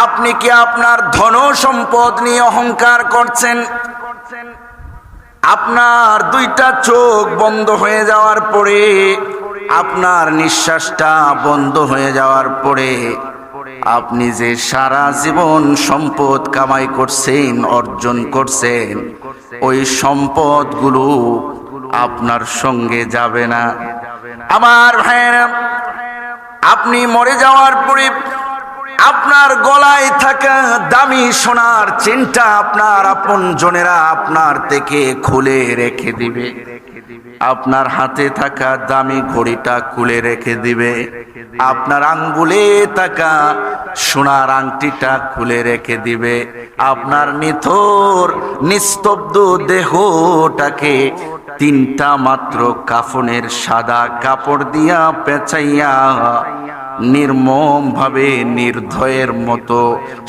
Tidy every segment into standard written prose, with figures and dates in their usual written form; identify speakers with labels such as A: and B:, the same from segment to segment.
A: আপনি কি আপনার ধন সম্পদ নিয়ে অহংকার করছেন? আপনার দুইটা চোখ বন্ধ হয়ে যাওয়ার পরে, আপনার নিঃশ্বাসটা বন্ধ হয়ে যাওয়ার পরে, আপনি যে সারা জীবন সম্পদ কামাই করছেন, অর্জন করছেন, ওই সম্পদগুলো আপনার সঙ্গে যাবে না। আমার ভাইয়েরা, আপনি মরে যাওয়ার পরে আপনার গলায় থাকা দামি সোনার চেনটা আপনার আপনজনেরা আপনার থেকে খুলে রেখে দিবে। আপনার হাতে থাকা দামি ঘড়িটা খুলে রেখে দিবে। আপনার আঙ্গুলে থাকা সোনার আংটিটা খুলে রেখে দিবে। আপনার নিথর নিস্তব্ধ দেহটাকে তিনটা মাত্র কাফনের সাদা কাপড় দিয়া পেঁচাইয়া নির্মম ভাবে নির্দয়ের মতো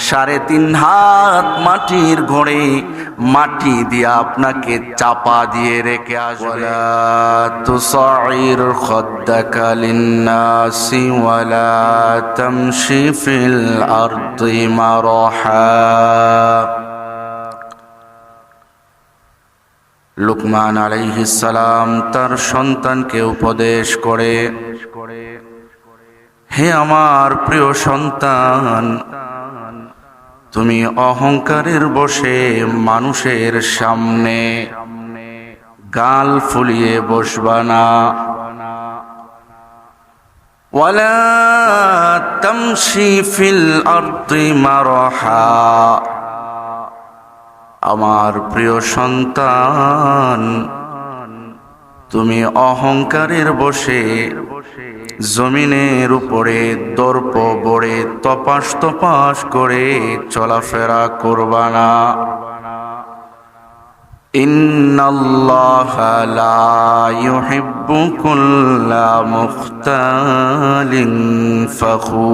A: 3.5 হাত মাটির ঘড়ে মাটি দিয়ে আপনাকে চাপা দিয়ে রেখে আসবে। তুসাইর খাদ্দাকা লিন্নাসি ওয়ালা তামশি ফিল আরদি মারহা। লুকমান আলাইহিস সালাম তার সন্তানকে উপদেশ করে, হে আমার প্রিয় সন্তান, তুমি অহংকারের বশে মানুষের সামনে গাল ফুলিয়ে বসবা না। ওয়ালা তামশি ফিল আরদি মারহা। আমার প্রিয় সন্তান, তুমি অহংকারের বশে জমিনের উপরে দর্প বড়ে তপাস তপাস করে চলাফেরা করবা না। ইন্নাল্লাহা লা ইউহিব্বু কুল্লা মুখতালিন ফখুর।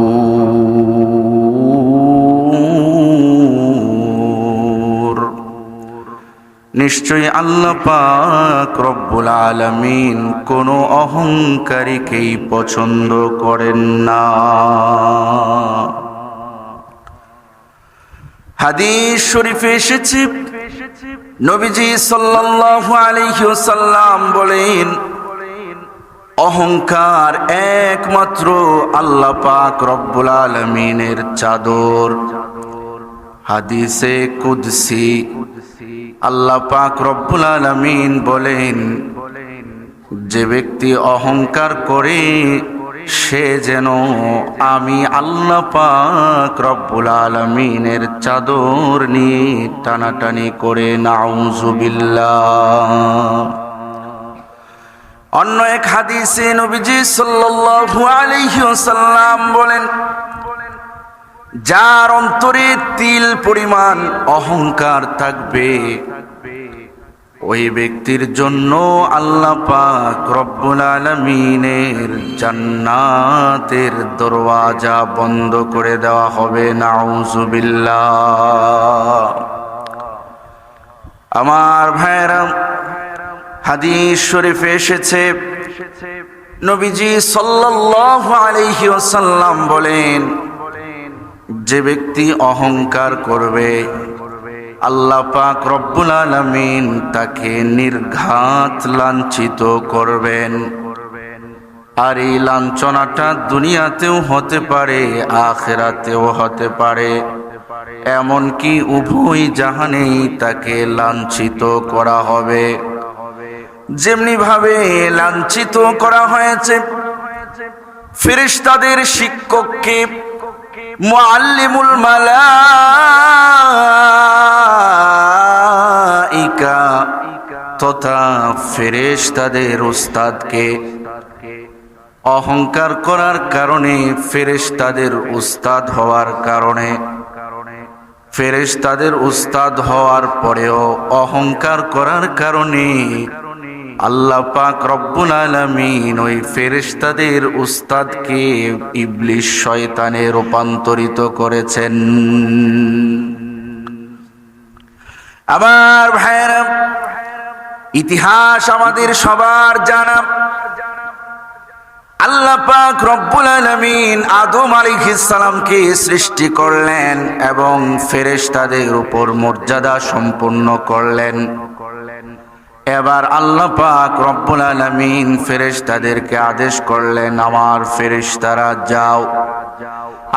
A: নিশ্চয়ই আল্লাহ পাক রব্বুল আলামিন কোনো অহংকারীকেই পছন্দ করেন না। হাদিস শরীফে এসেছে, নবীজি সাল্লাল্লাহু আলাইহি ওয়াসাল্লাম বলেন, অহংকার একমাত্র আল্লাহ পাক রব্বুল আলামিনের চাদর। হাদিসে কুদসি আল্লাহ পাক রব্বুল আলামিন বলেন, যে ব্যক্তি অহংকার করে সে যেন আমি আল্লাহ পাক রব্বুল আলামিনের চাদর নিয়ে টানাটানি করে। নাউযুবিল্লাহ। অন্য এক হাদিসে নবীজি সাল্লাল্লাহু আলাইহি ওয়াসাল্লাম বলেন, যার অন্তরে তিল পরিমাণ অহংকার থাকবে, ওই ব্যক্তির জন্য আল্লাহ পাক রব্বুল আলামিনের জান্নাতের দরওয়াজা বন্ধ করে দেওয়া হবে। নাউযুবিল্লাহ। আমার ভাইরা, হাদিস শরীফে এসেছে, নবীজি সাল্লাল্লাহু আলাইহি ওয়াসাল্লাম বলেন, যে ব্যক্তি অহংকার করবে আল্লাহ পাক রব্বুল আলামিন তাকে নির্ঘাত লাঞ্ছিত করবেন। আর এই লাঞ্ছনাটা দুনিয়াতেও হতে পারে, আখিরাতেও হতে পারে, এমনকি উভয় জাহানেই তাকে লাঞ্ছিত করা হবে। যেমনি ভাবে লাঞ্ছিত করা হয়েছে ফেরেশতাদের শিক্ষককে, মুআল্লিমুল মালাইকা তথা ফেরেশতাদের উস্তাদকে অহংকার করার কারণে, ফেরেশতাদের উস্তাদ হওয়ার কারণে, ফেরেশতাদের উস্তাদ হওয়ার পরেও অহংকার করার কারণে আল্লাহ পাক রব্বুল আলামিন ওই ফেরেশতাদের উস্তাদকে ইবলিস শয়তানে রূপান্তরিত করেছেন। আমার ভাইয়েরা, ইতিহাস আমাদের সবার জানা, আল্লাহ পাক রব্বুল আলামিন আদম আলাইহিস সালামকে সৃষ্টি করলেন এবং ফেরেশতাদের উপর মর্যাদা সম্পন্ন করলেন। এবার আল্লাহ পাক রব্বুল আলামিন ফেরেশতাদেরকে আদেশ করলেন, আমার ফেরেশতারা যাও,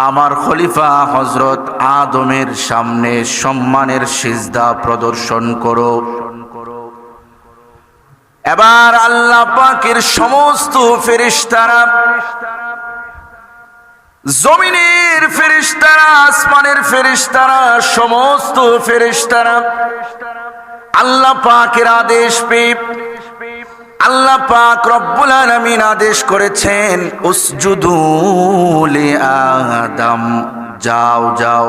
A: আমার খলিফা হযরত আদমের সামনে সম্মানের সিজদা প্রদর্শন করো। এবার আল্লাহ পাকের সমস্ত ফেরেশতারা, জমিনের ফেরেশতারা, আসমানের ফেরেশতারা, সমস্ত ফেরেশতারা আল্লাহ পাকের আদেশ পেয়ে আল্লাহ পাক রব্বুল আলামিন আদেশ করেছেন, উসজুদু লি আদম, যাও যাও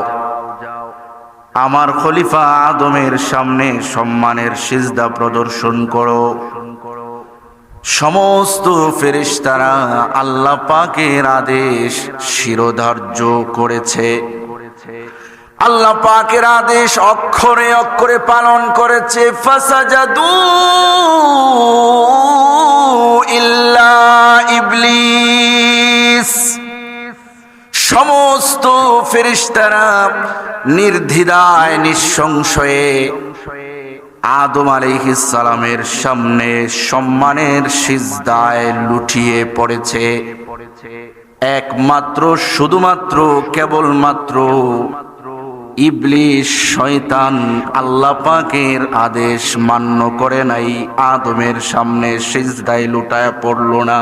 A: আমার খলিফা আদমের সামনে সম্মানের সিজদা প্রদর্শন করো। সমস্ত ফেরেশতারা আল্লাহ পাকের আদেশ শিরোধার্য করেছে, আল্লাহ পাকের আদেশ অক্ষরে অক্ষরে পালন করেছে। ফাসাজাদু ইল্লা ইবলিস, সমস্ত ফেরেশতারা নির্দ্বিধায় নিঃসংশয়ে আদম আলাইহিস সালামের সামনে সম্মানের সিজদায় লুটিয়ে পড়েছে। একমাত্র শুধুমাত্র কেবলমাত্র ইবলিস শয়তান আল্লাহ পাকের আদেশ মান্য করে নাই, আদমের সামনে সিজদায় লুটায় পড়ল না।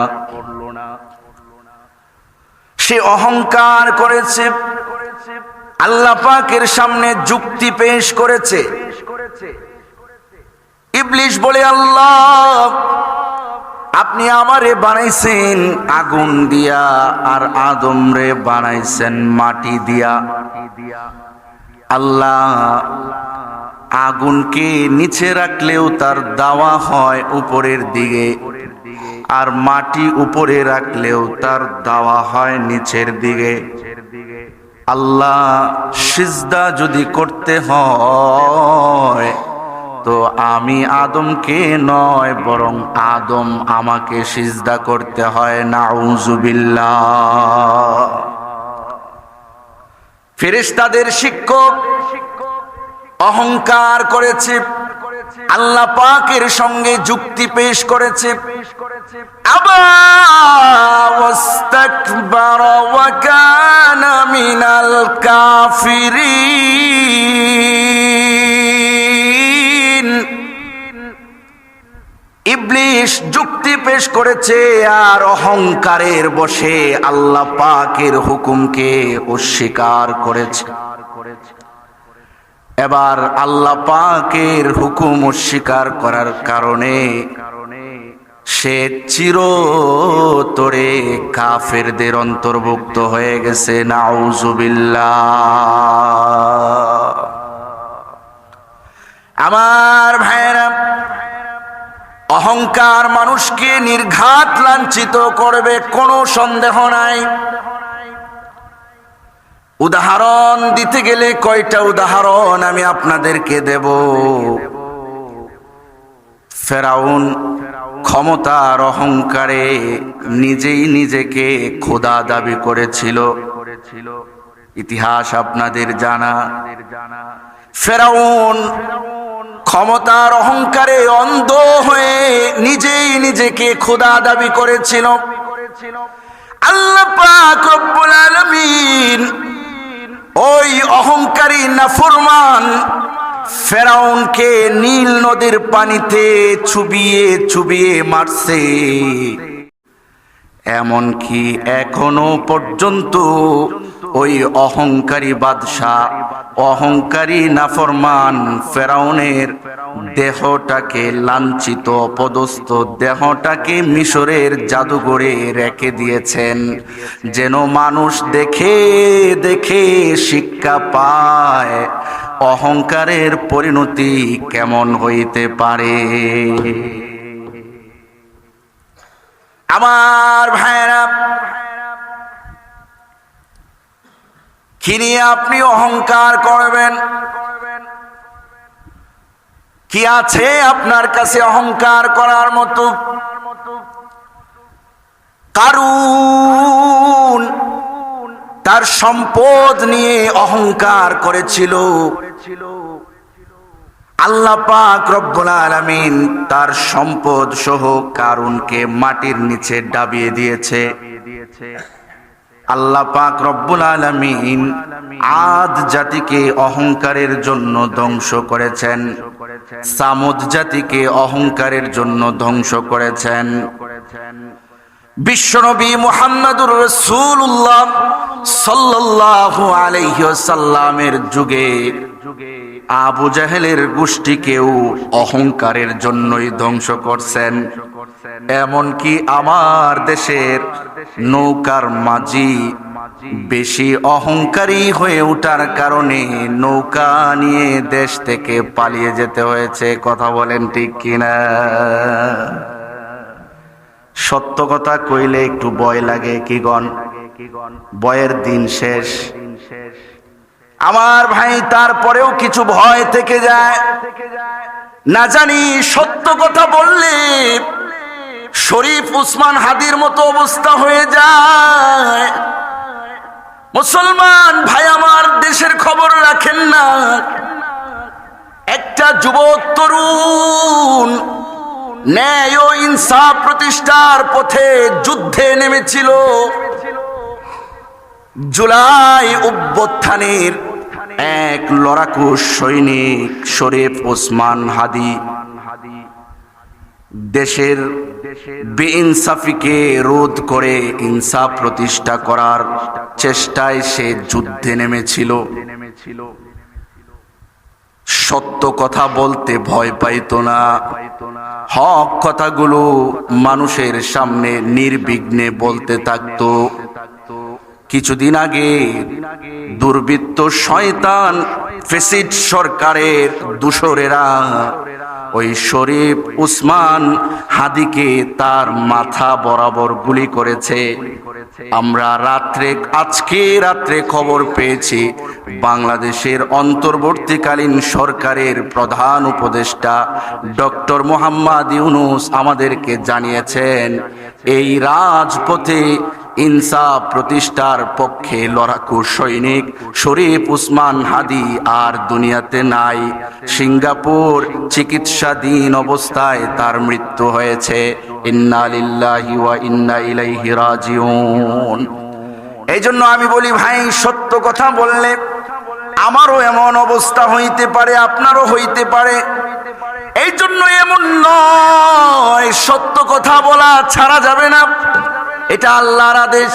A: সে অহংকার করেছে, আল্লাহ পাকের সামনে যুক্তি পেশ করেছে। ইবলিস বলে, আল্লাহ আপনি আমারে বানাইছেন আগুন দিয়া আর আদম রে বানাইছেন মাটি দিয়া। আল্লাহ আগুনকে নিচে রাখলেও তার দাওয়া হয় উপরের দিকে, আর মাটি উপরে রাখলেও তার দাওয়া হয় নিচের দিকে। আল্লাহ সিজদা যদি করতে হয় তো আমি আদমকে নয় বরং আদম আমাকে সিজদা করতে হয়। নাউজুবিল্লাহ। ফেরেশতাদের শিক্ষক অহংকার করেছে, আল্লাহ পাকের সঙ্গে যুক্তি পেশ করেছে। আবা ওয়াস্তাকবারা ওয়া কানা মিনাল কাফিরিন। ইবলিস যুক্তি পেশ করেছে আর অহংকারের বশে আল্লাহ পাকের হুকুমকে অস্বীকার করেছে। এবার আল্লাহ পাকের হুকুম অস্বীকার করার কারণে সে চিরতরে কাফেরদের অন্তর্ভুক্ত হয়ে গেছে। নাউজুবিল্লাহ। আমার ভাইরা, অহংকার মানুষকে নির্ঘাত লাঞ্ছিত করবে, কোনো সন্দেহ নাই। উদাহরণ দিতে গেলে কয়টা উদাহরণ আমি আপনাদেরকে দেব। ফেরাউন ক্ষমতার অহংকারে নিজেই নিজেকে খোদা দাবি করেছিল, ইতিহাস আপনাদের জানা। ফেরাউন ক্ষমতার অহংকারে অন্ধ হয়ে নিজেই নিজেকে খোদা দাবি করেছিল। আল্লাহ পাক রব্বুল আলামিন ওই অহংকারী নাফরমান ফেরাউনকে নীল নদীর পানিতে চুবিয়ে চুবিয়ে মারছে। এমনকি এখনো পর্যন্ত ওই অহংকারী বাদশা, অহংকারী নাফরমান ফেরাউনের দেহটাকে লাঞ্ছিত অপদস্থ দেহটাকে মিশরের জাদুঘরে রেখে দিয়েছেন, যেন মানুষ দেখে দেখে শিক্ষা পায় অহংকারের পরিণতি কেমন হইতে পারে। আমার ভাইরা, কি নিয়ে আপনি অহংকার করবেন? কি আছে আপনার কাছে অহংকার করার মতো? কারুন তার সম্পদ নিয়ে অহংকার করেছিল। আল্লাহ পাক রব্বুল আলামিন তার সম্পদ সহ কারুনকে মাটির নিচে ডাবিয়ে দিয়েছে। আল্লাহ পাক রব্বুল আলামিন আদ জাতিকে অহংকারের জন্য ধ্বংস করেছেন, সামুদ জাতিকে অহংকারের জন্য ধ্বংস করেছেন। বিশ্বনবী মুহাম্মদুর রাসূলুল্লাহ সাল্লাল্লাহু আলাইহি ওয়াসাল্লামের যুগে আবু জাহেলের গোষ্ঠীকেও অহংকারের জন্যই ধ্বংস করছেন। এমনকি আমার দেশের নৌকার মাঝি বেশি অহংকারী হয়ে ওঠার কারণে নৌকা নিয়ে দেশ থেকে পালিয়ে যেতে হয়েছে। কথা বলেন ঠিক কিনা? সত্য কথা কইলে একটু ভয় লাগে, কি গণ? ভয়ের দিন শেষ আমার ভাই, তারপরেও কিছু ভয় থেকে যায়। না জানি সত্য কথা বললে শরীফ উসমান হাদির মতো অবস্থা হয়ে যায়। মুসলমান ভাই আমার, দেশের খবর রাখেন না। একটা যুবক তরুণ ন্যায় ও ইনসাফ প্রতিষ্ঠার পথে যুদ্ধে নেমেছিল। জুলাই অভ্যুত্থানের এক লড়াকু সৈনিক শরীফ ওসমান হাদি দেশের বেইনসাফিকে রোধ করে ইনসাফ প্রতিষ্ঠা করার চেষ্টায় সে যুদ্ধে নেমেছিল। সত্য কথা বলতে ভয় পাইতো না, হক কথাগুলো মানুষের সামনে নির্বিঘ্নে বলতে থাকতো। কিছুদিন আগে দুর্বৃত্ত শয়তান ফেসিড সরকারের দূষরেরা ওই শরীফ উসমান হাদিকে তার মাথা বরাবর গুলি করেছে। আমরা আজকে রাত্রে খবর পেয়েছি, বাংলাদেশের অন্তর্বর্তীকালীন সরকারের প্রধান উপদেষ্টা ডক্টর মোহাম্মদ ইউনূস আমাদেরকে জানিয়েছেন এই রাজপথে ইনসাফ প্রতিষ্ঠার পক্ষে লড়াকু সৈনিক শরীফ উসমান হাদি আর দুনিয়াতে নাই। সিঙ্গাপুর চিকিৎসাধীন অবস্থায় তার মৃত্যু হয়েছে। ইন্না লিল্লাহি ওয়া ইন্না ইলাইহি রাজিউন। এই জন্য আমি বলি ভাই, সত্য কথা বললে আমারও এমন অবস্থা হইতে পারে, আপনারও হইতে পারে। এই জন্য এমন নয়, সত্য কথা বলা ছাড়া যাবে না, এটা আল্লাহর আদেশ।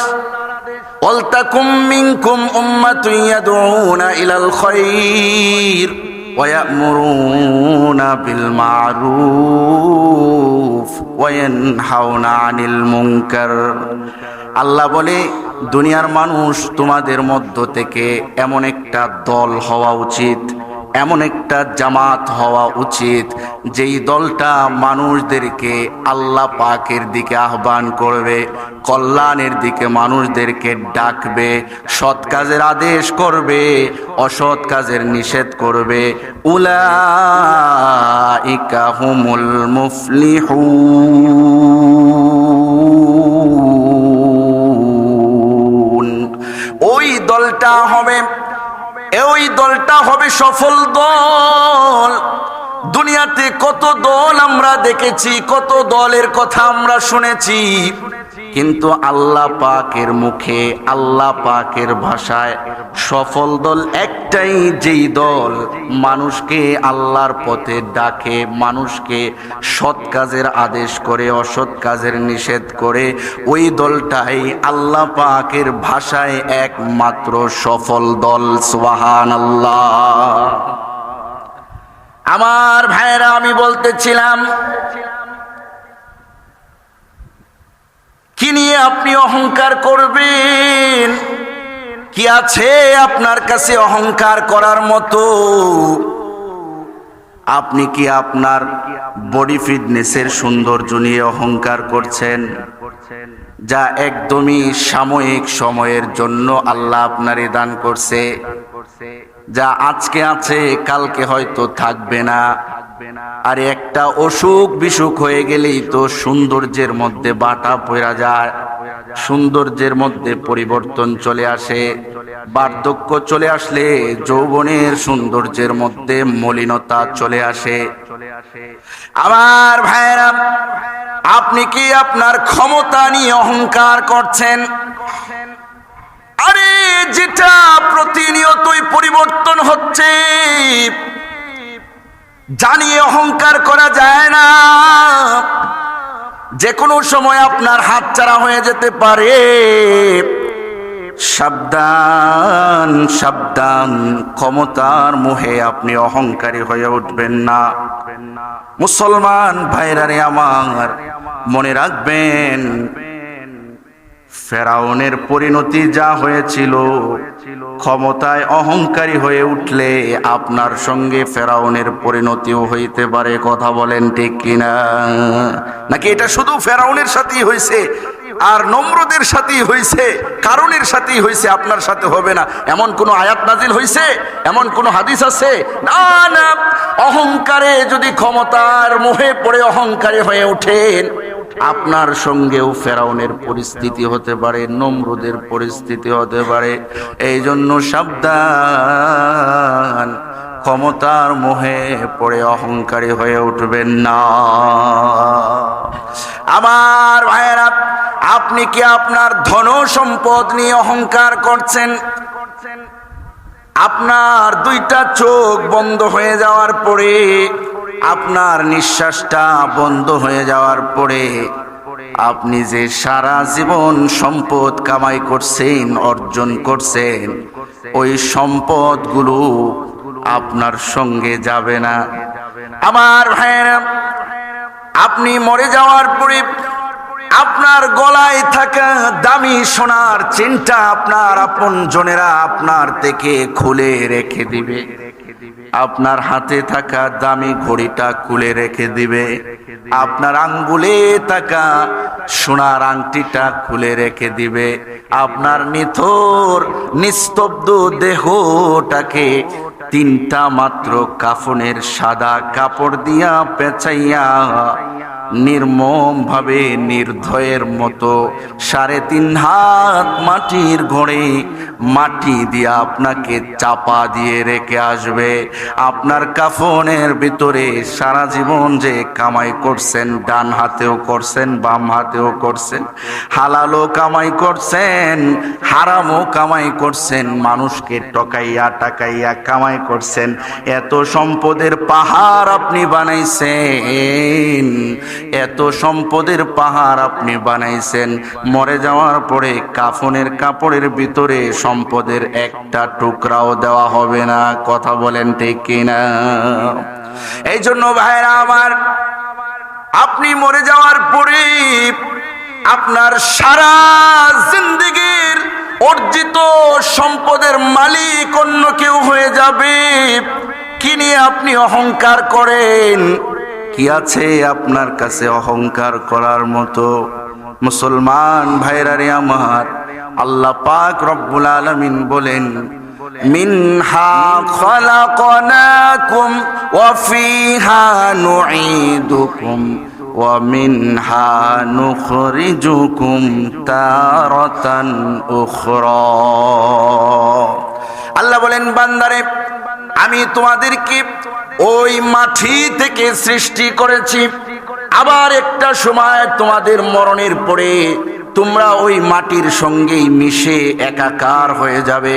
A: ওয়ালতাকুম মিনকুম উম্মাতুন ইয়াদউনা ইলাল খায়র ওয়া ইয়া'মুরুনা বিল মা'রুফ ওয়া ইয়ানহাউনা আনিল মুনকার। আল্লাহ বলে, দুনিয়ার মানুষ তোমাদের মধ্য থেকে এমন একটা দল হওয়া উচিত, এমন একটা জামাত হওয়া উচিত যেই দলটা মানুষদেরকে আল্লাহ পাকের দিকে আহ্বান করবে, কল্যাণের দিকে মানুষদেরকে ডাকবে, সৎ কাজের আদেশ করবে, অসৎ কাজের নিষেধ করবে। উলাইকা হুমুল মুফলিহুন। ওই দলটা হবে সফল দল। দুনিয়াতে কত দল আমরা দেখেছি, কত দলের কথা আমরা শুনেছি, কিন্তু আল্লাহ পাকের মুখে, আল্লাহ পাকের ভাষায় সফল দল একটাই, যেই দল মানুষকে আল্লাহর পথে ডাকে, মানুষকে সৎ কাজের আদেশ করে, অসৎ কাজের নিষেধ করে। ওই দলটাই আল্লাহ পাকের ভাষায় একমাত্র সফল দল। সুবহানাল্লাহ। আমার ভাইরা, আমি বলতেছিলাম, কি নিয়ে আপনি অহংকার করবেন? কি আছে আপনার কাছে অহংকার করার মতো? আপনি কি আপনার বডি ফিটনেসের সৌন্দর্য নিয়ে অহংকার করছেন, যা একদমই সাময়িক সময়ের জন্য আল্লাহ আপনারে দান করছে, যা আজকে আছে কালকে হয়তো থাকবে না। আর একটা অসুখ বিসুখ হয়ে গেলেই তো সৌন্দর্যের মধ্যে বাটা পড়া যায়। সৌন্দর্যের মধ্যে পরিবর্তন চলে আসে, বার্ধক্য চলে আসলে যৌবনের সৌন্দর্যের মধ্যে মলিনতা চলে আসে। আমার ভাইরা, আপনি কি আপনার ক্ষমতা নিয়ে অহংকার করছেন? আরে যেটা প্রতিনিয়তই পরিবর্তন হচ্ছে, জানিয়ে অহংকার করা যায় না। যে কোনো সময় আপনার হাতছাড়া হয়ে যেতে পারে। সাবধান সাবধান, ক্ষমতার মোহে আপনি অহংকারী হয়ে উঠবেন না। মুসলমান ভাইরা রে আমার, মনে রাখবেন ফেরাউনের পরিণতি যা হয়েছিল, ক্ষমতায় অহংকারী হয়ে উঠলে আপনার সঙ্গে ফেরাউনের পরিণতিও হইতে পারে। কথা বলেন ঠিক কিনা? নাকি এটা শুধু ফেরাউনের সাথেই হয়েছে আর নমরুদের সাথেই হয়েছে, কারণের সাথেই হয়েছে, আপনার সাথে হবে না এমন কোন আয়াত নাজিল হয়েছে? এমন কোন হাদিস আছে? না না। অহংকারে যদি ক্ষমতার মোহে পড়ে অহংকারী হয়ে ওঠেন, আপনার সঙ্গেও ফেরাউনের পরিস্থিতি হতে পারে, নমরুদের পরিস্থিতি হতে পারে। এই জন্য সাবধান, ক্ষমতার মোহে পড়ে অহংকারী হয়ে উঠবেন না। আমার ভাইয়েরা, আপনি কি আপনার ধন সম্পদ নিয়ে অহংকার করছেন? আপনার দুইটা চোখ বন্ধ হয়ে যাওয়ার পরে, আপনার নিঃশ্বাসটা বন্ধ হয়ে যাওয়ার পরে, আপনি যে সারা জীবন সম্পদ কামাই করছেন, অর্জন করছেন, ওই সম্পদগুলো আপনার সঙ্গে যাবে না। আমার ভাইয়েরা, আপনি মরে যাওয়ার পরে আপনার গলায় থাকা দামি সোনার চেনটা আপনার আপনজনেরা আপনার থেকে খুলে রেখে দিবে। আপনার হাতে থাকা দামি ঘড়িটা খুলে রেখে দিবে। আপনার আঙ্গুলে থাকা সোনার আংটিটা খুলে রেখে দিবে। আপনার নিথর নিস্তব্ধ দেহটাকে তিনটা মাত্র কাফনের সাদা কাপড় দিয়া পেঁচাইয়া নির্মম ভাবে নির্দয়ের মতো 3.5 হাত মাটির ঘড়ে মাটি দিয়ে আপনাকে চাপা দিয়ে রেখে আসবে। আপনার কাফনের ভিতরে সারা জীবন যে কামাই করছেন, ডান হাতেও করছেন, বাম হাতেও করছেন, হালালও কামাই করছেন, হারামও কামাই করছেন, মানুষকে টকাইয়া টাকাইয়া কামাই করছেন, এত সম্পদের পাহাড় আপনি বানাইছেন, এত সম্পদের পাহাড় আপনি বানাইছেন, মরে যাওয়ার পরে কাফনের কাপড়ের ভিতরে সম্পদের একটা টুকরাও দেওয়া হবে না। কথা বলেন ঠিক কিনা? এই জন্য ভাইরা আমার, আপনি মরে যাওয়ার পরে আপনার সারা জিন্দেগীর অর্জিত সম্পদের মালিক অন্য কেউ হয়ে যাবে। কি নিয়ে আপনি অহংকার করেন? কি আছে আপনার কাছে অহংকার করার মতো? মুসলমান ভাইরা রে আমার, আল্লাহ পাক রব্বুল আলামিন বলেন, মিনহা খালাকনাকুম ওয়া ফিহা নুঈদুকুম ওয়া মিনহা নুখরিজুকুম তারাতান উখরা। আল্লাহ বলেন, বান্দারে, আমি তোমাদেরকে ওই মাটি থেকে সৃষ্টি করেছি, আবার একটা সময় তোমাদের মরণের পরে তোমরা ওই মাটির সঙ্গেই মিশে একাকার হয়ে যাবে।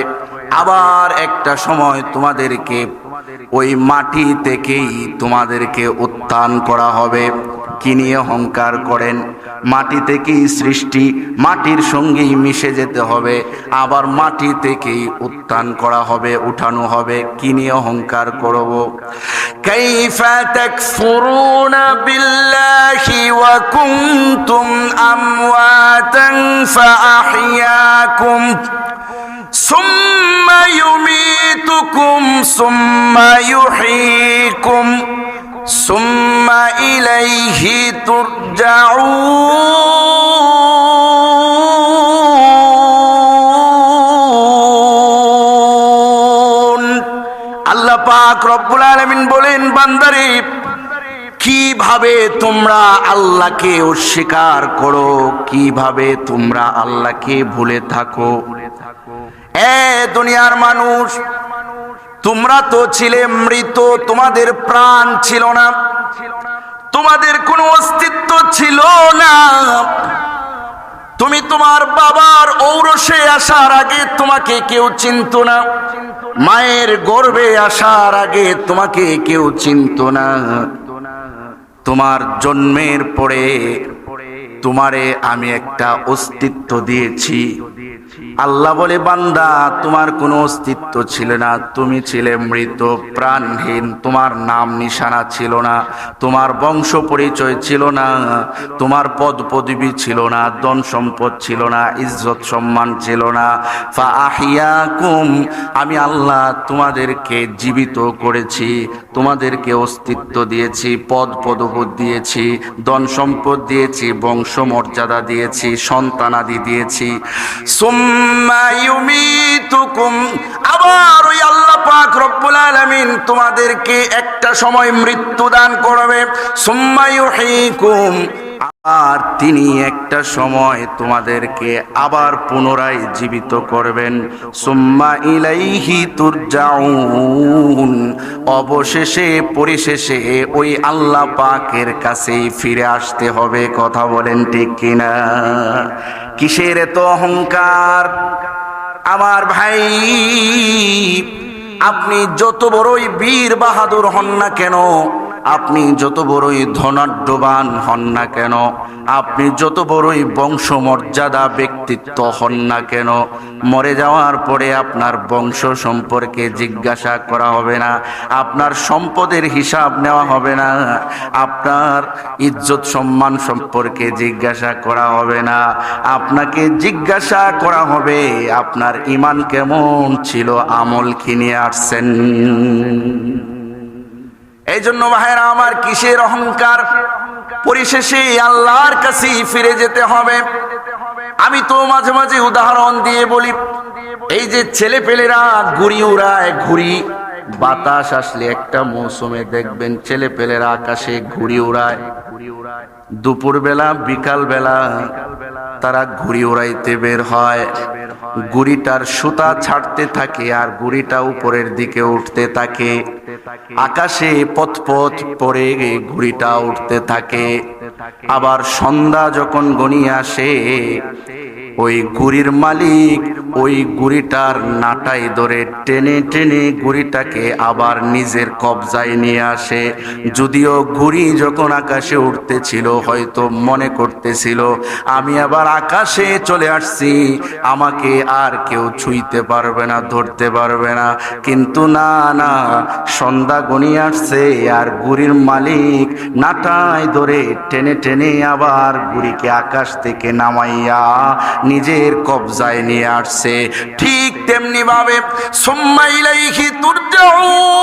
A: আবার একটা সময় তোমাদেরকে ওই মাটি থেকেই তোমাদেরকে উত্থান করা হবে। কি নিয়ে অহংকার করেন? মাটি থেকেই সৃষ্টি, মাটির সঙ্গেই মিশে যেতে হবে, আবার মাটি থেকেই উত্থান করা হবে, উঠানো হবে। কি নিয়ে অহংকার করব? কাইফা তাকফুরুনা বিল্লাহি ওয়া কুনতুম আমওয়াতান ফাআহইয়াকুম সুম্মা ইউমীতুকুম সুম্মা ইউহয়ীকুম সুম্মা ইলাইহি তুরজাউন। আল্লাহ পাক রব্বুল আলামিন বলেন, বান্দারে, কিভাবে তোমরা আল্লাহকে অস্বীকার করো, কিভাবে তোমরা আল্লাহকে ভুলে থাকো। এ দুনিয়ার মানুষ, তোমরা তো ছিলে মৃত, তোমাদের প্রাণ ছিল না, তোমাদের কোনো অস্তিত্ব ছিল না। তুমি তোমার বাবার ঔরসে আসার আগে তোমাকে কেউ চিনত না, মায়ের গর্ভে আসার আগে তোমাকে কেউ চিনত না। তোমার জন্মের পরে তোমারে আমি একটা অস্তিত্ব দিয়েছি। আল্লাহ বলে, বান্দা তোমার কোনো অস্তিত্ব ছিল না, তুমি ছিলে মৃত প্রাণহীন, তোমার নাম নিশানা ছিল না, তোমার বংশ পরিচয় ছিল না, তোমার পদ পদবি ছিল না, ধন সম্পদ ছিল না, ইজ্জত সম্মান ছিল না। ফাআহিয়াকুম, আমি আল্লাহ তোমাদেরকে জীবিত করেছি, তোমাদেরকে অস্তিত্ব দিয়েছি, পদ পদবি দিয়েছি, ধন সম্পদ দিয়েছি, বংশ মর্যাদা দিয়েছি, সন্তানাদি দিয়েছি। সুম্মা ইউমিতুকুম, আবার ওই আল্লাহ পাক রব্বুল আলামিন তোমাদেরকে একটা সময় মৃত্যু দান করবে। সুম্মা ইউহয়িকুম, আর তিনি একটা সময় তোমাদেরকে আবার পুনরায় জীবিত করবেন। সুম্মা ইলাইহি তুরজাউন, অবশেষে পরিশেষে ওই আল্লাহ পাকের কাছেই ফিরে আসতে হবে। কথা বলেন ঠিক কিনা? কিসের এত অহংকার আমার ভাই? আপনি যত বড়ই বীর বাহাদুর হন না কেন, আপনি যত বড়ই ধনাঢ্যবান হন না কেন, আপনি যত বড়ই বংশমর্যাদা ব্যক্তিত্ব হন না কেন, মরে যাওয়ার পরে আপনার বংশ সম্পর্কে জিজ্ঞাসা করা হবে না, আপনার সম্পদের হিসাব নেওয়া হবে না, আপনার ইজ্জত সম্মান সম্পর্কে জিজ্ঞাসা করা হবে না। আপনাকে জিজ্ঞাসা করা হবে আপনার ঈমান কেমন ছিল, আমল কি নিয়ে আসছেন। এই জন্য ভাইরা আমার, কিসের অহংকার? পরিশেষে আল্লাহর কাছেই ফিরে যেতে হবে। আমি তো মাঝে মাঝে উদাহরণ দিয়ে বলি, এই যে ছেলে পেলেরা ঘুড়ি উড়ায়, ঘুড়ি বাতাস আসলে একটা মৌসুমে দেখবেন ছেলে পেলেরা আকাশে ঘুড়ি উড়ায়। দুপুর বেলা বিকাল বেলা তারা ঘুড়ি উড়াইতে বের হয়, ঘুড়িটার সুতা ছাড়তে থাকে আর ঘুড়িটা উপরের দিকে উঠতে থাকে, আকাশে পথ পথ পরে ঘুড়িটা উঠতে থাকে। আবার সন্ধ্যা যখন ঘনিয়ে আসে, ওই ঘুড়ির মালিক ওই ঘুড়িটার নাটাই ধরে টেনে টেনে ঘুড়িটাকে আবার নিজের কবজায় নিয়ে আসে। যদিও ঘুড়ি যখন আকাশে উঠতেছিল হয়তো মনে করতেছিল আমি আবার আকাশে চলে আসছি, আমাকে আর কেউ ছুঁইতে পারবে না, ধরতে পারবে না। কিন্তু না না, সন্ধ্যা ঘনিয়ে আসছে আর ঘুড়ির মালিক নাটাই ধরে টেনে টেনে আবার ঘুড়িকে আকাশ থেকে নামাইয়া নিজের কবজায় নিয়ে আসছে। ঠিক তেমনি ভাবে সুম্মা ইলাইহি তুরজাউন,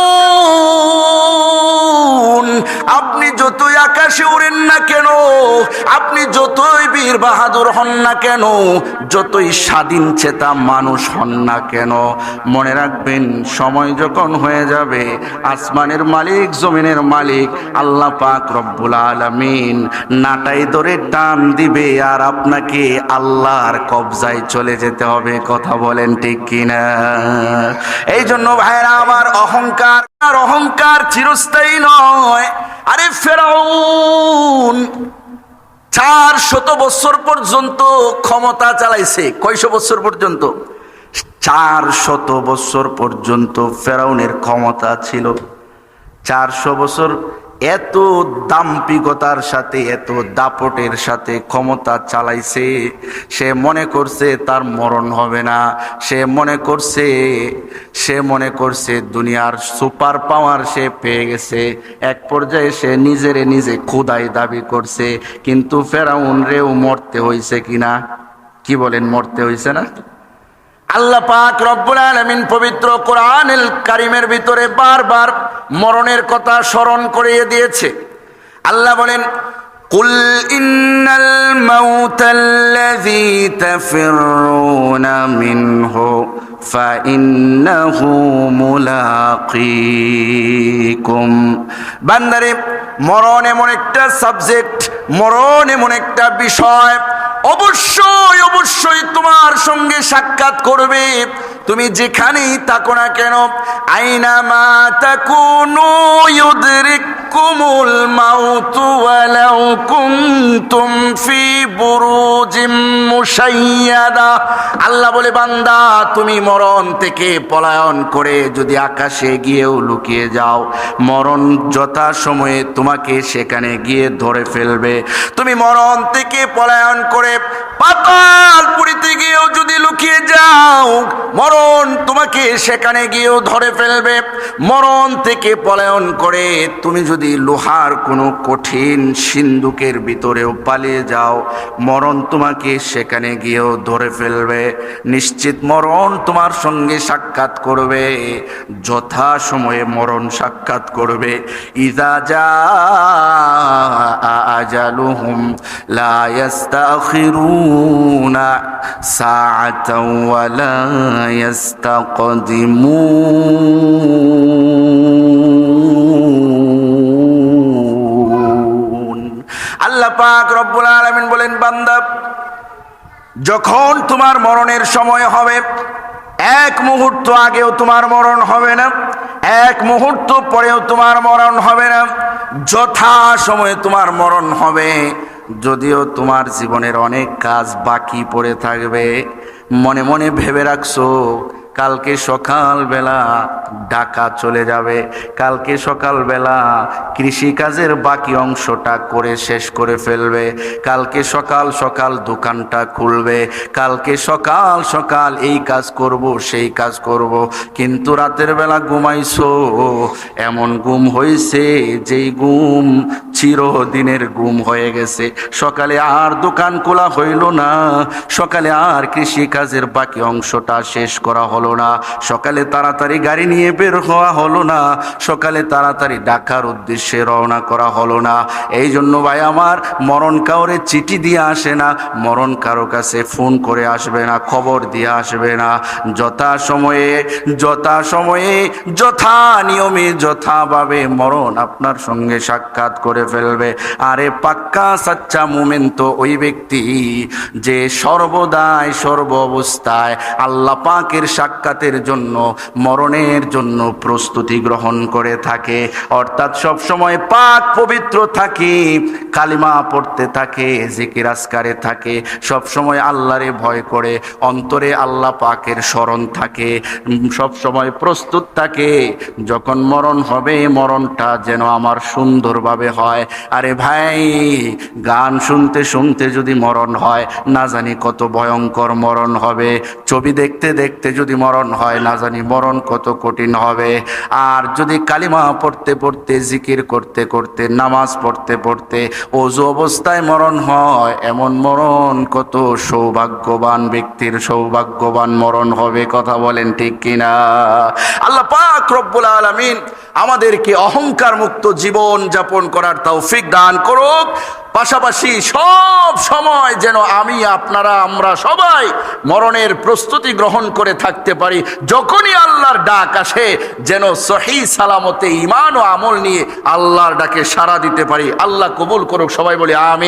A: আপনি যতই আকাশে উড়েন না কেন, আপনি যতই বীর বাহাদুর হন না কেন, যতই স্বাধীন চেতা মানুষ হন না কেন, মনে রাখবেন সময় যখন হয়ে যাবে আসমানের মালিক জমিনের মালিক আল্লাহ পাক রব্বুল আলামিন নাটাই ধরে টান দিবে আর আপনাকে আল্লাহর কবজায় চলে যেতে হবে। কথা বলেন ঠিক কিনা? এই জন্য ভাইরা আমার, অহংকার আর অহংকার চিরস্থায়ী নয়। আরে ফেরাউন 400 বছর পর্যন্ত ক্ষমতা চালাইছে। কয়শো বছর পর্যন্ত? 400 বছর পর্যন্ত ফেরাউনের ক্ষমতা ছিল। 400 বছর এত দাম্পিকতার সাথে, এত দাপটের সাথে ক্ষমতা চালাইছে। সে মনে করছে তার মরণ হবে না, সে মনে করছে দুনিয়ার সুপার পাওয়ার সে পেয়ে গেছে। এক পর্যায়ে সে নিজে খোদাই দাবি করছে। কিন্তু ফেরাউন রেও মরতে হয়েছে কিনা? কি বলেন, মরতে হয়েছে না? আল্লাহ পাক রব্বুল আলামিন পবিত্র কোরআনুল কারীমের ভিতরে বারবার মরণের কথা স্মরণ করিয়ে দিয়েছে। আল্লাহ বলেন, কুল ইন্নাল মাউতাল্লাযী তাফিরুনা মিনহু ফাইন্নাহু মুলাক লাকিকুম। বান্দারে, মরণ এমন একটা সাবজেক্ট, মরণ এমন একটা বিষয়, অবশ্যই অবশ্যই তোমার সঙ্গে সাক্ষাৎ করবে। তুমি যেখানেই থাকো না কেন, আইনামা তাকুনু ইউদরিকুমুল মাউতু ওয়ালাউ কুনতুম ফি বুরুজিম মুশাইয়াদা। আল্লাহ বলে, বান্দা তুমি মরণ থেকে পলায়ন করে যদি আকাশে গিয়েও লুকিয়ে যাও, মরণ যথা সময়ে তোমাকে সেখানে গিয়ে ধরে ফেলবে। তুমি মরণ থেকে পলায়ন করে পাতালপুরীতে গিয়েও যদি লুকিয়ে যাও, মরণ তোমাকে সেখানে গিয়েও ধরে ফেলবে। মরণ থেকে পলায়ন করে তুমি যদি লোহার কোনো কঠিন সিন্দুকের ভিতরেও পালিয়ে যাও, মরণ তোমাকে সেখানে গিয়েও ধরে ফেলবে। নিশ্চিত মরণ তোমার সঙ্গে সাক্ষাৎ করবে, যথা সময়ে মরণ সাক্ষাৎ করবে। ইযা জাআ আজালুহুম লা ইস্তাখিরুনা সাআতাও ওয়া লা ইস্তাকদিমুন। আল্লাহ পাক রব্বুল আলামিন বলেন, বান্দা যখন তোমার মরণের সময় হবে, এক মুহূর্ত আগেও তোমার মরণ হবে না, এক মুহূর্ত পরেও তোমার মরণ হবে না, যথা সময়ে তোমার মরণ হবে। যদিও তোমার জীবনের অনেক কাজ বাকি পড়ে থাকবে, মনে মনে ভেবে রাখছো কালকে সকালবেলা ঢাকা চলে যাবে, কালকে সকালবেলা কৃষিকাজের বাকি অংশটা করে শেষ করে ফেলবে, কালকে সকাল সকাল দোকানটা খুলবে, কালকে সকাল সকাল এই কাজ করব সেই কাজ করব। কিন্তু রাতের বেলা ঘুমাইছো, এমন ঘুম হয়েছে যেই ঘুম চিরদিনের ঘুম হয়ে গেছে। সকালে আর দোকান খোলা হইল না, সকালে আর কৃষিকাজের বাকি অংশটা শেষ করা হলো না, সকালে তাড়াতাড়ি গাড়ি নিয়ে বের হওয়া হলো না, সকালে তাড়াতাড়ি ঢাকার উদ্দেশ্যে রওনা করা হলো না। এই জন্য ভাই আমার, মরণ কাউরে চিঠি দিয়ে আসে না, মরণ কারো কাছে ফোন করে আসবে না, খবর দিয়ে আসবে না। যথা সময়ে যথা নিয়মে যথাভাবে মরণ আপনার সঙ্গে সাক্ষাৎ করে ফেলবে। আরে পাক্কা সাচ্চা মুমিন তো ওই ব্যক্তি যে সর্বদাই সর্ব অবস্থায় আল্লাহ পাকের সাক্ষাতের জন্য, মরণের জন্য প্রস্তুতি গ্রহণ করে থাকে। অর্থাৎ সব সময় পাক পবিত্র থাকে, কালিমা পড়তে থাকে, জিকির আজকারে থাকে, সব সময় আল্লাহরে ভয় করে, অন্তরে আল্লাহ পাকের স্মরণ থাকে, সব সময় প্রস্তুত থাকে যখন মরণ হবে, মরণটা যেন আমার সুন্দরভাবে হয়। আরে ভাই, গান শুনতে শুনতে যদি মরণ হয়, না জানি কত ভয়ঙ্কর মরণ হবে। ছবি দেখতে দেখতে যদি মরণ হয়, না জানি মরণ কত কঠিন হবে। আর যদি কালিমা পড়তে পড়তে, জিকির করতে করতে, নামাজ পড়তে পড়তে ওযু অবস্থায় মরণ হয়, এমন মরণ কত সৌভাগ্যবান ব্যক্তির সৌভাগ্যবান মরণ হবে। কথা বলেন ঠিক কিনা? আল্লাহ পাক রব্বুল আলামিন আমাদেরকে অহংকার মুক্ত জীবন যাপন করার তৌফিক দান করুক। পাশাপাশি সব সময় যেন আমরা সবাই মরণের প্রস্তুতি গ্রহণ করে থাকতে পারি। যখনই আল্লাহর ডাক আসে যেন সহি সালামতে ঈমান ও আমল নিয়ে আল্লাহর ডাকে সাড়া দিতে পারি। আল্লাহ কবুল করুক। সবাই বলি আমিন।